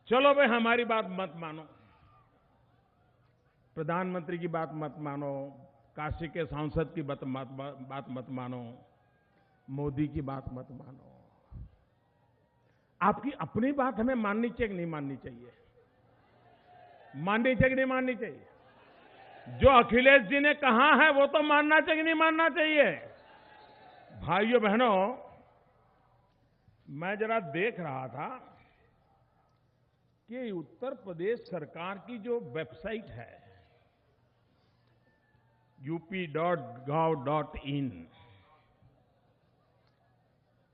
चलो भाई हमारी बात मत मानो, प्रधानमंत्री की बात मत मानो, काशी के सांसद की बात मत मानो, मोदी की बात मत मानो। आपकी अपनी बात हमें माननी चाहिए कि नहीं माननी चाहिए? माननी चाहिए कि नहीं माननी चाहिए? जो अखिलेश जी ने कहा है वो तो मानना चाहिए कि नहीं मानना चाहिए? भाइयों बहनों, मैं जरा देख रहा था कि उत्तर प्रदेश सरकार की जो वेबसाइट है up.gov.in,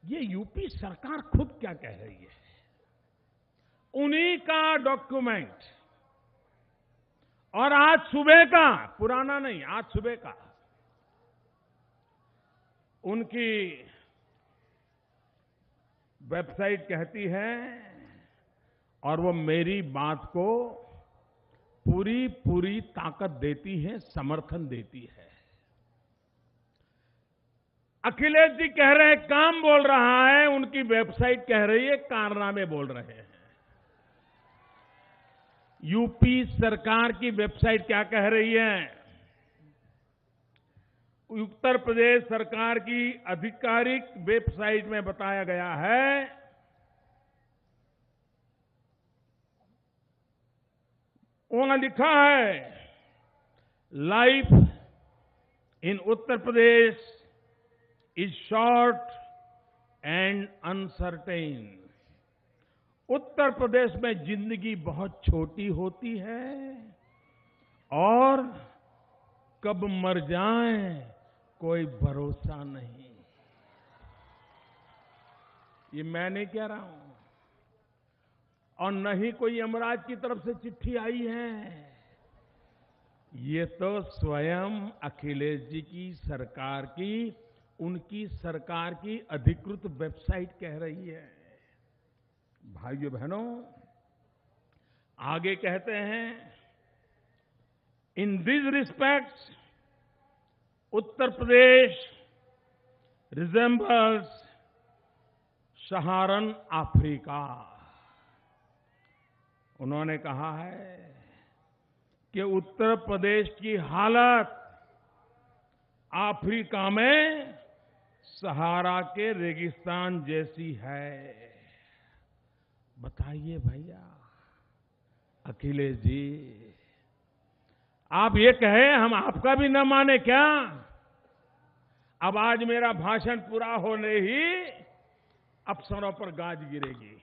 ये यूपी सरकार खुद क्या कह रही है? उन्हीं का डॉक्यूमेंट, और आज सुबह का, पुराना नहीं, आज सुबह का, उनकी वेबसाइट कहती है, और वो मेरी बात को पूरी पूरी ताकत देती है, समर्थन देती है। अखिलेश जी कह रहे हैं काम बोल रहा है, उनकी वेबसाइट कह रही है कारनामे बोल रहे हैं। यूपी सरकार की वेबसाइट क्या कह रही है? उत्तर प्रदेश सरकार की आधिकारिक वेबसाइट में बताया गया है, वहां लिखा है life in Uttar Pradesh is short and uncertain. Uttar Pradesh में जिंदगी बहुत छोटी होती है और कब मर जाए कोई भरोसा नहीं। ये मैं नहीं कह रहा हूं, और न ही कोई यमराज की तरफ से चिट्ठी आई है। ये तो स्वयं अखिलेश जी की सरकार की, उनकी सरकार की अधिकृत वेबसाइट कह रही है। भाइयों बहनों, आगे कहते हैं, in this respects Uttar Pradesh resembles Saharan Africa. उन्होंने कहा है कि उत्तर प्रदेश की हालत अफ्रीका में सहारा के रेगिस्तान जैसी है। बताइए भैया अखिलेश जी, आप ये कहें हम आपका भी न माने क्या? अब आज मेरा भाषण पूरा होने ही अफसरों पर गाज गिरेगी।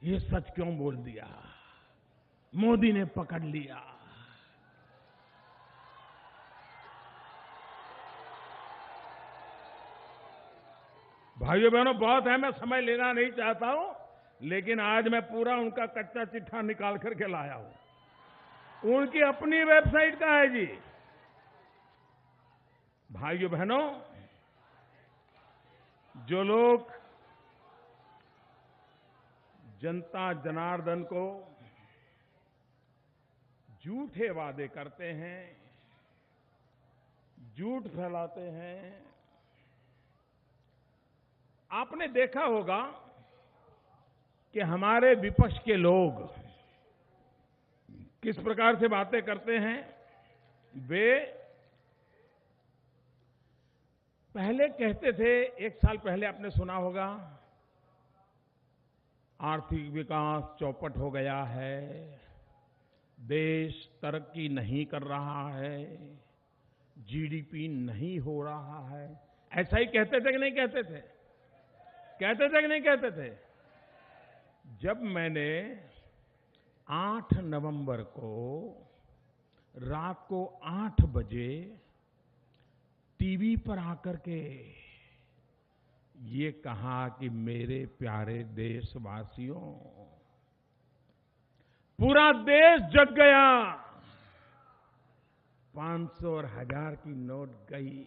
ये सच क्यों बोल दिया? मोदी ने पकड़ लिया। भाइयों बहनों, बहुत है, मैं समय लेना नहीं चाहता हूं, लेकिन आज मैं पूरा उनका कच्चा चिट्ठा निकाल करके लाया हूं। उनकी अपनी वेबसाइट का है जी। भाइयों बहनों, जो लोग जनता जनार्दन को झूठे वादे करते हैं, झूठ फैलाते हैं, आपने देखा होगा कि हमारे विपक्ष के लोग किस प्रकार से बातें करते हैं। वे पहले कहते थे, एक साल पहले आपने सुना होगा, आर्थिक विकास चौपट हो गया है, देश तरक्की नहीं कर रहा है, जीडीपी नहीं हो रहा है। ऐसा ही कहते थे कि नहीं कहते थे? कहते थे कि नहीं कहते थे? जब मैंने 8 नवंबर को रात को 8 बजे टीवी पर आकर के ये कहा कि मेरे प्यारे देशवासियों, पूरा देश जग गया, 500 और 1000 की नोट गई।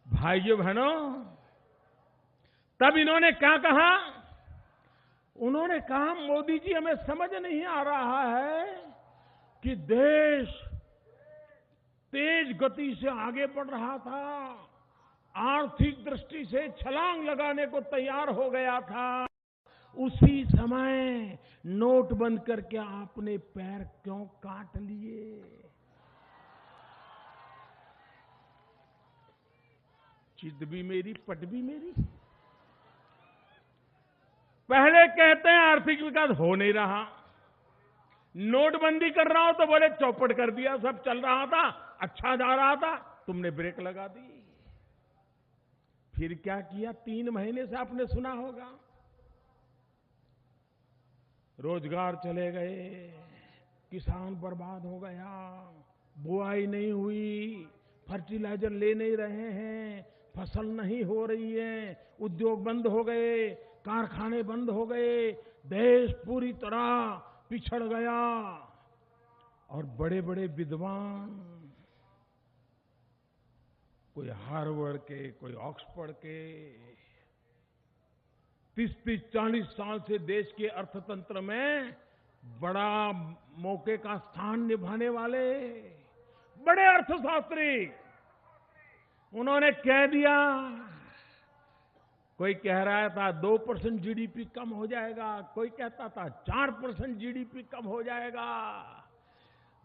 भाइयों बहनों, तब इन्होंने क्या कहा? उन्होंने कहा मोदी जी, हमें समझ नहीं आ रहा है कि देश तेज गति से आगे बढ़ रहा था, आर्थिक दृष्टि से छलांग लगाने को तैयार हो गया था, उसी समय नोट बंद करके आपने पैर क्यों काट लिए? चित भी मेरी, पट भी मेरी। पहले कहते हैं आर्थिक विकास हो नहीं रहा, नोटबंदी कर रहा हो तो बोले चौपट कर दिया, सब चल रहा था, अच्छा जा रहा था, तुमने ब्रेक लगा दी। फिर क्या किया? 3 महीने से आपने सुना होगा, रोजगार चले गए, किसान बर्बाद हो गया, बुआई नहीं हुई, फर्टिलाइजर ले नहीं रहे हैं, फसल नहीं हो रही है, उद्योग बंद हो गए, कारखाने बंद हो गए, देश पूरी तरह पिछड़ गया। और बड़े बड़े विद्वान, कोई हार्वर्ड के, कोई ऑक्सफोर्ड के, 30-40 साल से देश के अर्थतंत्र में बड़ा मौके का स्थान निभाने वाले बड़े अर्थशास्त्री, उन्होंने कह दिया, कोई कह रहा था 2% जीडीपी कम हो जाएगा, कोई कहता था 4% जीडीपी कम हो जाएगा।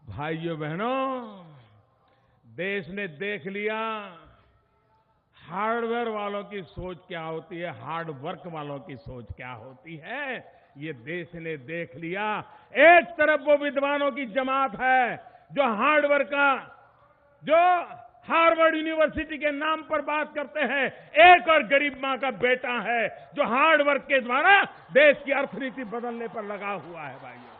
भाइयों बहनों, देश ने देख लिया हार्डवेयर वालों की सोच क्या होती है, हार्ड वर्क वालों की सोच क्या होती है, ये देश ने देख लिया। एक तरफ वो विद्वानों की जमात है जो हार्डवेयर का, जो हार्वर्ड यूनिवर्सिटी के नाम पर बात करते हैं, एक और गरीब मां का बेटा है जो हार्ड वर्क के द्वारा देश की अर्थनीति बदलने पर लगा हुआ है। भाइयों,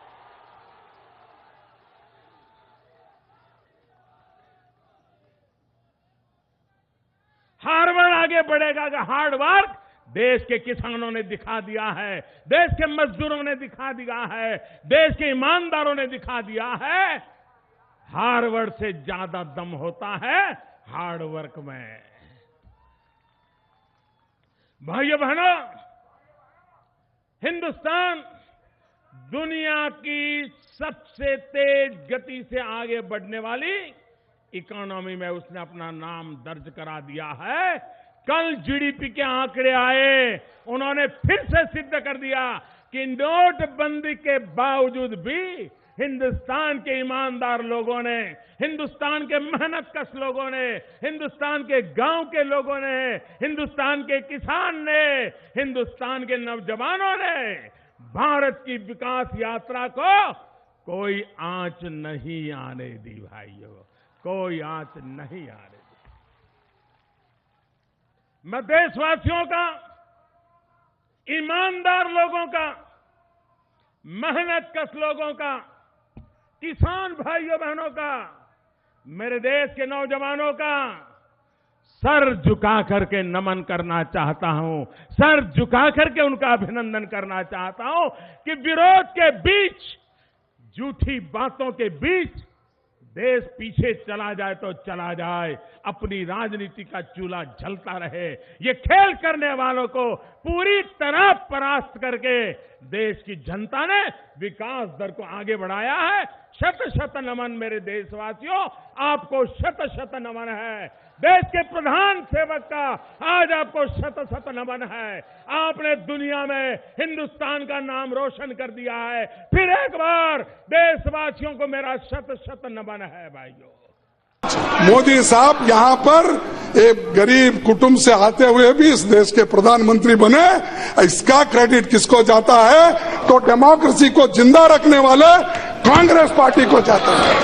हार्वर्ड आगे बढ़ेगा कि हार्ड वर्क देश के किसानों ने दिखा दिया है, देश के मजदूरों ने दिखा दिया है, देश के ईमानदारों ने दिखा दिया है, हार्वर्ड से ज्यादा दम होता है हार्ड वर्क में। भाइयों बहनों, हिंदुस्तान दुनिया की सबसे तेज गति से आगे बढ़ने वाली इकोनॉमी में उसने अपना नाम दर्ज करा दिया है। कल जीडीपी के आंकड़े आए, उन्होंने फिर से सिद्ध कर दिया कि नोटबंदी के बावजूद भी हिंदुस्तान के ईमानदार लोगों ने, हिंदुस्तान के मेहनतकश लोगों ने, हिंदुस्तान के गांव के लोगों ने, हिंदुस्तान के किसान ने, हिंदुस्तान के नौजवानों ने भारत की विकास यात्रा को कोई आंच नहीं आने दी। भाइयों, कोई आंच नहीं आने दी। मैं देशवासियों का, ईमानदार लोगों का, मेहनतकश लोगों का, किसान भाइयों बहनों का, मेरे देश के नौजवानों का सर झुका करके नमन करना चाहता हूं, सर झुका करके उनका अभिनंदन करना चाहता हूं कि विरोध के बीच, झूठी बातों के बीच देश पीछे चला जाए तो चला जाए, अपनी राजनीति का चूल्हा जलता रहे। ये खेल करने वालों को पूरी तरह परास्त करके देश की जनता ने विकास दर को आगे बढ़ाया है। शत शत नमन मेरे देशवासियों, आपको शत शत नमन है। देश के प्रधान सेवक का आज आपको शत शत नमन है। आपने दुनिया में हिंदुस्तान का नाम रोशन कर दिया है। फिर एक बार देशवासियों को मेरा शत शत नमन है। भाइयों, मोदी साहब यहाँ पर एक गरीब कुटुंब से आते हुए भी इस देश के प्रधानमंत्री बने, इसका क्रेडिट किसको जाता है? तो डेमोक्रेसी को जिंदा रखने वाले कांग्रेस पार्टी को जाता है।